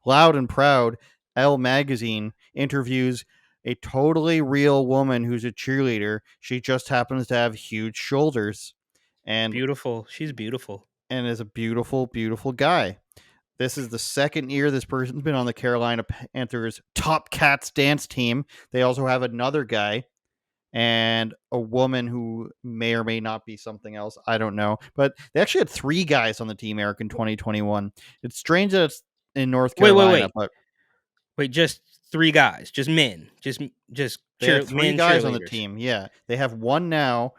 Loud and Proud, Elle magazine interviews a totally real woman who's a cheerleader. She just happens to have huge shoulders and Beautiful. She's beautiful. is a beautiful, beautiful guy. This is the second year this person's been on the Carolina Panthers Top Cats dance team. They also have another guy and a woman who may or may not be something else. I don't know. But they actually had three guys on the team, Eric, in 2021. It's strange that it's in North Wait, wait, Carolina, wait. but Wait, just three guys, just men, just they had three men guys on the cheerleaders. team. Yeah. They have one now,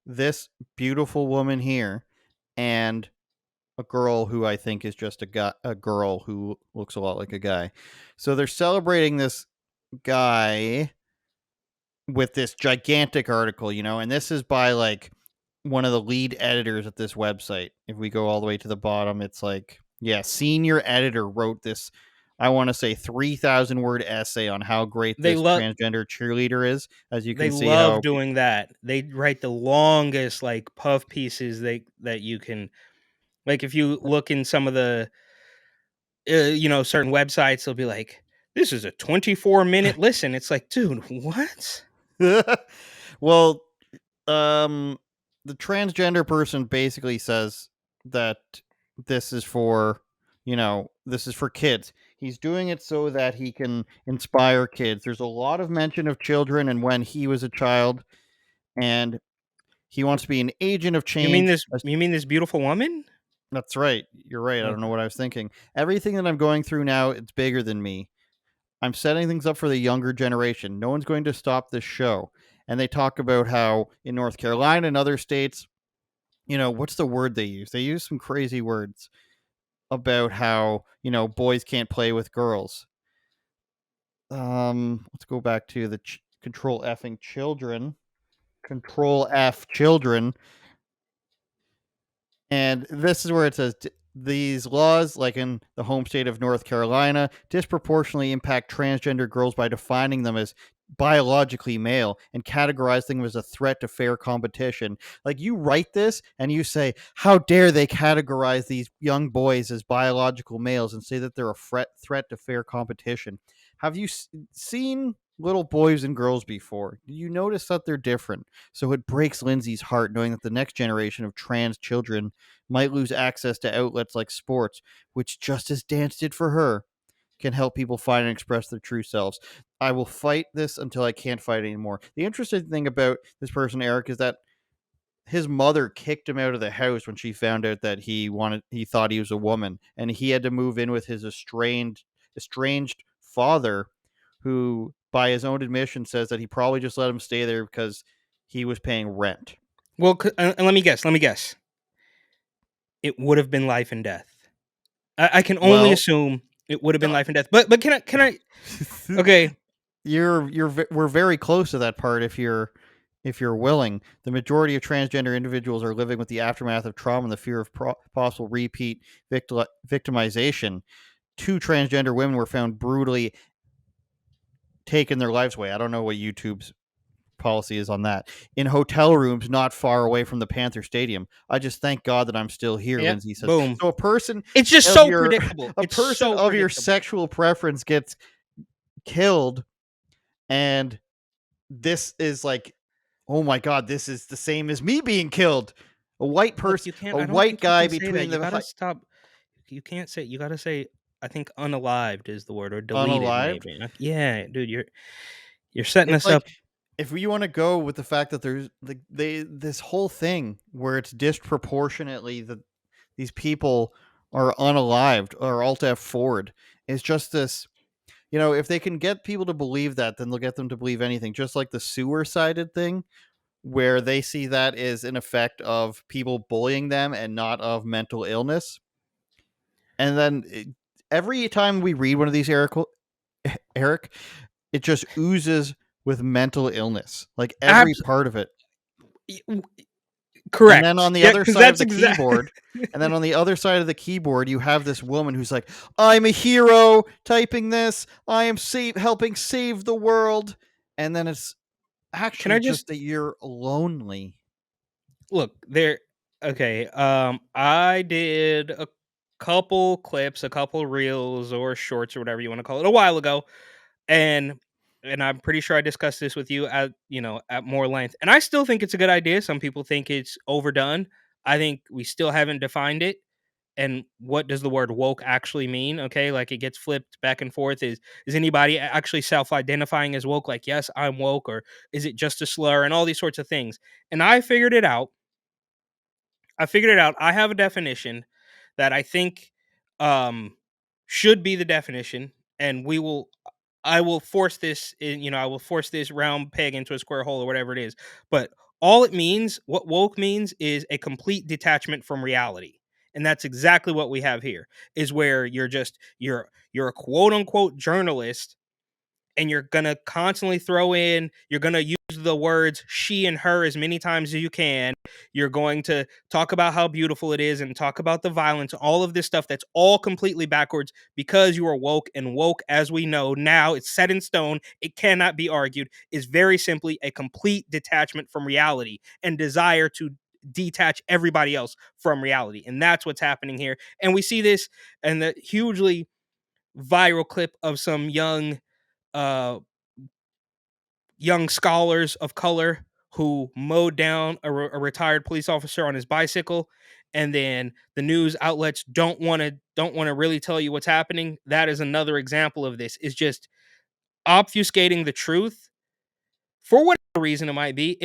this beautiful woman here, and a girl who I think is just a girl who looks a lot like a guy. So they're celebrating this guy with this gigantic article, and this is by like one of the lead editors at this website. If we go all the way to the bottom, it's like, yeah, senior editor wrote this, I want to say 3,000 word essay on how great They this love transgender cheerleader is. As you they can see love how doing that. They write the longest like puff pieces that you can, like if you look in some of the certain websites, they'll be like, this is a 24-minute listen. It's like, dude, what? well, um the transgender person basically says that this is for this is for kids. He's doing it so that he can inspire kids. There's a lot of mention of children and when he was a child, and he wants to be an agent of You mean change. this you mean this beautiful woman? That's right, you're right. I don't know Okay. what I was thinking. Everything that I'm going through now, it's bigger than me. I'm setting things up for the younger generation. No one's going to stop this show. And they talk about how in North Carolina and other states, what's the word they use? They use some crazy words about how, boys can't play with girls. Let's go back to the control effing children. Control F children. And this is where it says these laws, like in the home state of North Carolina, disproportionately impact transgender girls by defining them as biologically male and categorizing them as a threat to fair competition. Like you write this and you say, how dare they categorize these young boys as biological males and say that they're a threat to fair competition? Have you seen little boys and girls before? Do you notice that they're different? So it breaks Lindsay's heart knowing that the next generation of trans children might lose access to outlets like sports, which just as dance did for her, can help people find and express their true selves. I will fight this until I can't fight anymore. The interesting thing about this person, Eric, is that his mother kicked him out of the house when she found out that he thought he was a woman, and he had to move in with his estranged father, who by his own admission says that he probably just let him stay there because he was paying rent. Well, and let me guess. It would have been life and death. I can only Well, assume it would have been no, life and death. But can I okay. we're very close to that part if you're willing. The majority of transgender individuals are living with the aftermath of trauma and the fear of possible repeat victimization. Two transgender women were found brutally taking their lives away. I don't know what YouTube's policy is on that, in hotel rooms not far away from the Panther Stadium. I just thank God that I'm still here, Yep, Lindsay says. boom. So a person It's just of so your predictable. a It's person so of your predictable. sexual preference gets killed, and this is like, oh my God, this is the same as me being killed. A white Look, person, you can't a I don't white think you guy can say that. between You the gotta stop. You can't say you gotta say, I think unalived is the word, or deleted unalived. maybe. Yeah, dude, you're setting It's us up. like, if we want to go with the fact that there's like this whole thing where it's disproportionately that these people are unalived or alt F forward, is just this. If they can get people to believe that, then they'll get them to believe anything. Just like the sewer sided thing, where they see that as an effect of people bullying them and not of mental illness. And then every time we read one of these, Eric, it just oozes with mental illness, like every Abs- part of it. And then Correct. on the Yeah, other because side of that's the exactly. keyboard, you have this woman who's like, "I'm a hero typing this. I am helping save the world." And then it's Can actually I just just that you're lonely. look there? Okay, I did a couple clips, a couple reels or shorts or whatever you want to call it a while ago, and I'm pretty sure I discussed this with you at at more length. And I still think it's a good idea. Some people think it's overdone. I think we still haven't defined it. And what does the word woke actually mean? Okay, like it gets flipped back and forth. Is anybody actually self-identifying as woke? Like, yes, I'm woke, or is it just a slur? And all these sorts of things. And I figured it out. I have a definition that I think um, should be the definition, and I will force this in, I will force this round peg into a square hole or whatever it is. But all it means, what woke means, is a complete detachment from reality. And that's exactly what we have here, is where you're a quote unquote journalist, and you're gonna constantly you're gonna use the words she and her as many times as you can. You're going to talk about how beautiful it is and talk about the violence, all of this stuff that's all completely backwards because you are woke. And woke, as we know now, it's set in stone, it cannot be argued, is very simply a complete detachment from reality and desire to detach everybody else from reality. And that's what's happening here. And we see this in the hugely viral clip of some uh young scholars of color who mowed down a retired police officer on his bicycle, and then the news outlets don't want to really tell you what's happening. That is another example of this, is just obfuscating the truth for whatever reason. It might be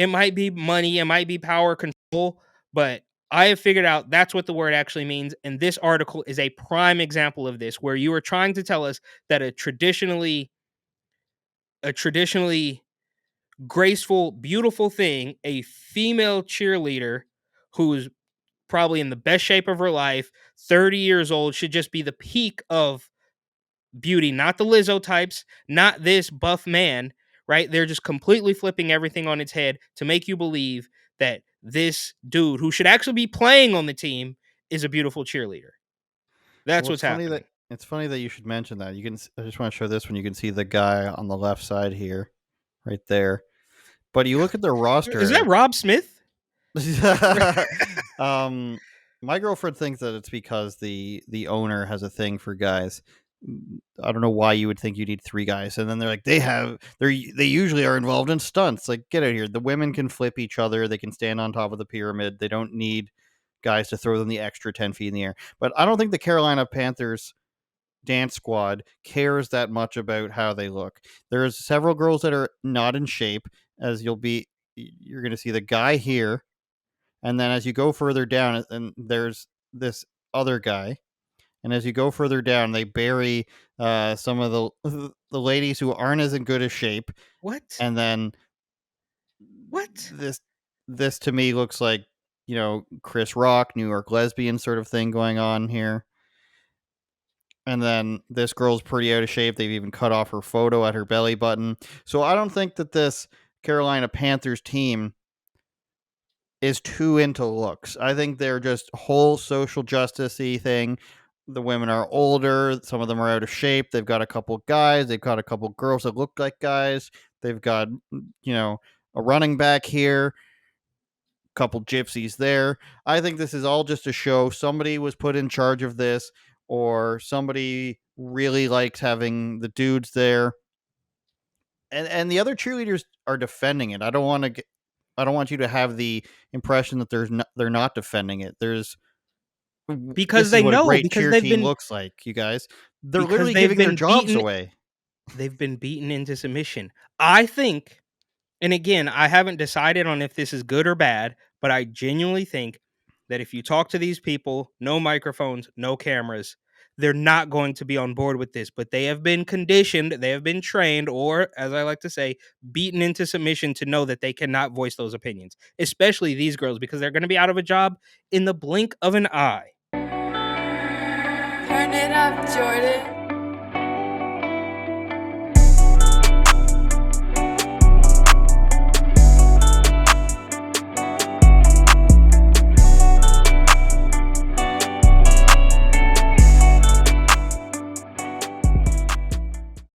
money, it might be power, control, but I have figured out that's what the word actually means. And this article is a prime example of this, where you are trying to tell us that a traditionally graceful, beautiful thing, a female cheerleader who's probably in the best shape of her life, 30 years old, should just be the peak of beauty, not the Lizzo types, not this buff man, right? They're just completely flipping everything on its head to make you believe that this dude, who should actually be playing on the team, is a beautiful cheerleader. That's Well, what's happening. it's funny that you should mention that. I just want to show this one. You can see the guy on the left side here, right there. But you look at the Is that roster. Rob Smith? um, my girlfriend thinks that it's because the owner has a thing for guys. I don't know why you would think you need three guys, and then they're like they usually are involved in stunts. Like, get out of here. The women can flip each other. They can stand on top of the pyramid. They don't need guys to throw them the extra 10 feet in the air. But I don't think the Carolina Panthers dance squad cares that much about how they look. There's several girls that are not in shape, as you're going to see the guy here, and then as you go further down, and there's this other guy, and as you go further down, they bury some of the ladies who aren't as in good a shape, What? and then What? this to me looks like Chris Rock, New York lesbian sort of thing going on here. And then this girl's pretty out of shape. They've even cut off her photo at her belly button. So I don't think that this Carolina Panthers team is too into looks. I think they're just whole social justicey thing. The women are older. Some of them are out of shape. They've got a couple guys. They've got a couple girls that look like guys. They've got, a running back here, couple gypsies there. I think this is all just a show. Somebody was put in charge of this, or somebody really likes having the dudes there. And the other cheerleaders are defending it. I don't want you to have the impression that they're not defending it. Because This is they what a know, great cheer team looks like, you guys. They're because literally they've giving their been jobs beaten away. they've been beaten into submission. I think, and again, I haven't decided on if this is good or bad, but I genuinely think that if you talk to these people, no microphones, no cameras, they're not going to be on board with this. But they have been conditioned, they have been trained, or as I like to say, beaten into submission to know that they cannot voice those opinions, especially these girls, because they're going to be out of a job in the blink of an eye. Turn it up, Jordan.